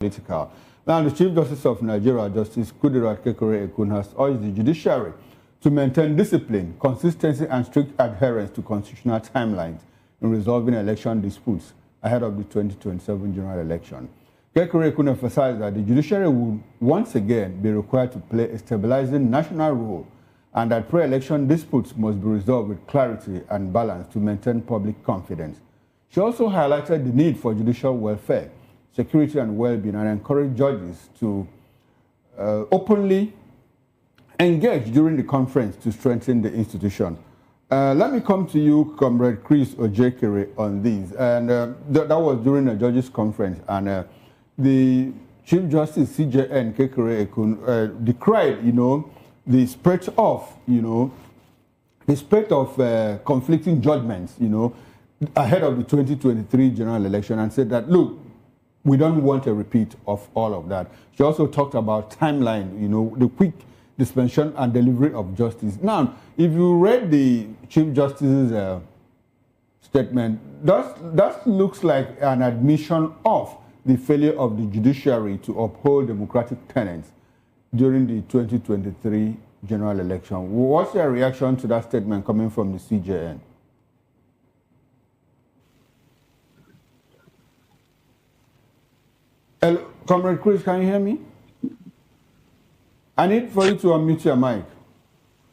political. Now, the Chief Justice of Nigeria, Justice Ojeikere, has urged the judiciary to maintain discipline, consistency, and strict adherence to constitutional timelines in resolving election disputes ahead of the 2027 general election. Ojeikere emphasized that the judiciary will once again be required to play a stabilizing national role and that pre-election disputes must be resolved with clarity and balance to maintain public confidence. She also highlighted the need for judicial welfare, security and well-being, and encouraged judges to openly engage during the conference to strengthen the institution. Let me come to you, Comrade Chris Ojeikere, on this. And that was during a judges' conference, and the Chief Justice CJN Ojeikere decried, the spread of conflicting judgments, ahead of the 2023 general election, and said that, look, we don't want a repeat of all of that. She also talked about timeline, the quick dispensation and delivery of justice. Now, if you read the Chief Justice's statement, that looks like an admission of the failure of the judiciary to uphold democratic tenets during the 2023 general election. What's your reaction to that statement coming from the CJN? Hello, Comrade Chris, can you hear me? I need for you to unmute your mic.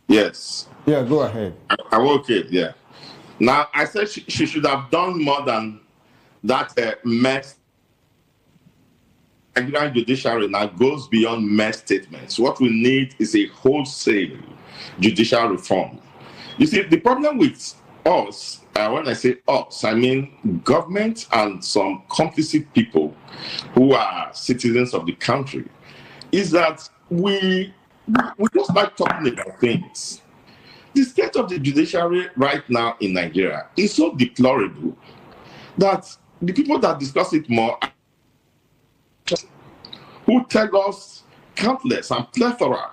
Yes. Yeah, go ahead. I woke it, yeah. Now, I said she should have done more than that mess. Nigerian judiciary now goes beyond mere statements. What we need is a wholesale judicial reform. You see, the problem with us, when I say us, I mean government and some complicit people who are citizens of the country, is that we just like talking about things. The state of the judiciary right now in Nigeria is so deplorable that the people that discuss it more who tell us countless and plethora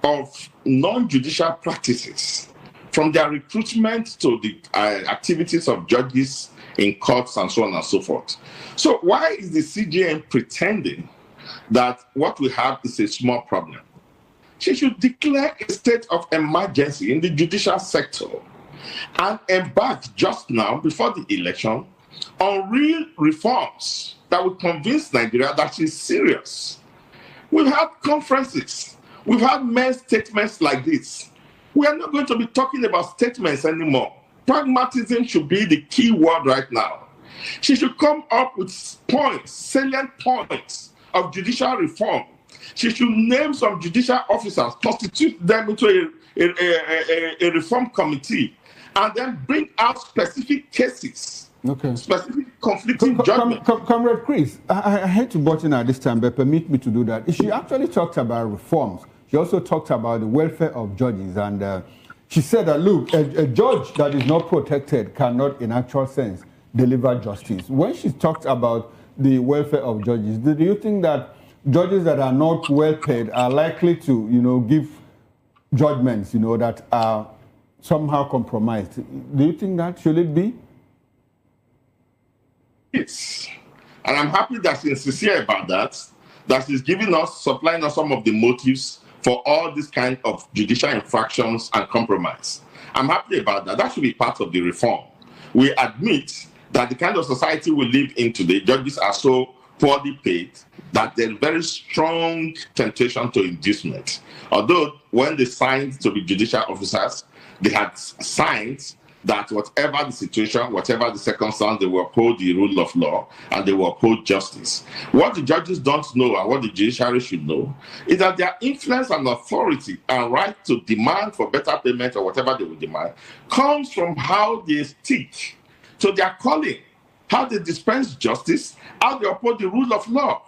of non-judicial practices, from their recruitment to the activities of judges in courts and so on and so forth. So why is the CJN pretending that what we have is a small problem? She should declare a state of emergency in the judicial sector and embark just now, before the election, on real reforms that will convince Nigeria that she's serious. We've had conferences. We've had mere statements like this. We are not going to be talking about statements anymore. Pragmatism should be the key word right now. She should come up with points, salient points of judicial reform. She should name some judicial officers, constitute them into a reform committee, and then bring out specific cases, specific conflicting judgments. Comrade Chris, I hate to butt in at this time, but permit me to do that. She actually talked about reforms. She also talked about the welfare of judges, and she said that, look, a judge that is not protected cannot, in actual sense, deliver justice. When she talked about the welfare of judges, do you think that judges that are not well paid are likely to, give judgments, that are somehow compromised? Do you think that should it be? Yes. And I'm happy that she's sincere about that she's giving us, supplying us some of the motives for all this kind of judicial infractions and compromise. I'm happy about that. That should be part of the reform. We admit that the kind of society we live in today, judges are so poorly paid that there's very strong temptation to inducement. Although when they signed to be judicial officers, they had signed that whatever the situation, whatever the circumstance, they will uphold the rule of law and they will uphold justice. What the judges don't know and what the judiciary should know is that their influence and authority and right to demand for better payment or whatever they will demand comes from how they stick to their calling, how they dispense justice, how they uphold the rule of law.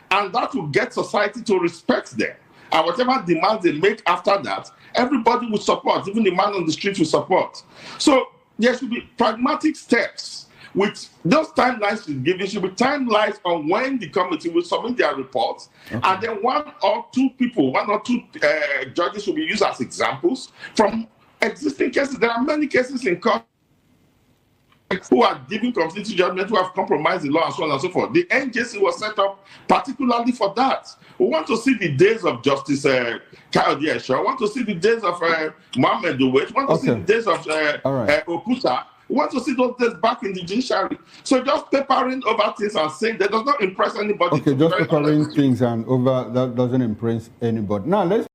And that will get society to respect them. And whatever demands they make after that, everybody will support, even the man on the street will support. So there should be pragmatic steps. With those timelines she's giving, should be timelines on when the committee will submit their reports. And then one or two judges will be used as examples from existing cases. There are many cases in court who are giving conflicting judgment, who have compromised the law, and so on and so forth. The NJC was set up particularly for that. We want to see the days of Justice Kayode Esho. We want to see the days of Mohammed Dewey. We want to see the days of Okuta. We want to see those days back in the judiciary. So just papering over things and saying that does not impress anybody. Okay, just papering things and over, that doesn't impress anybody. Now, let's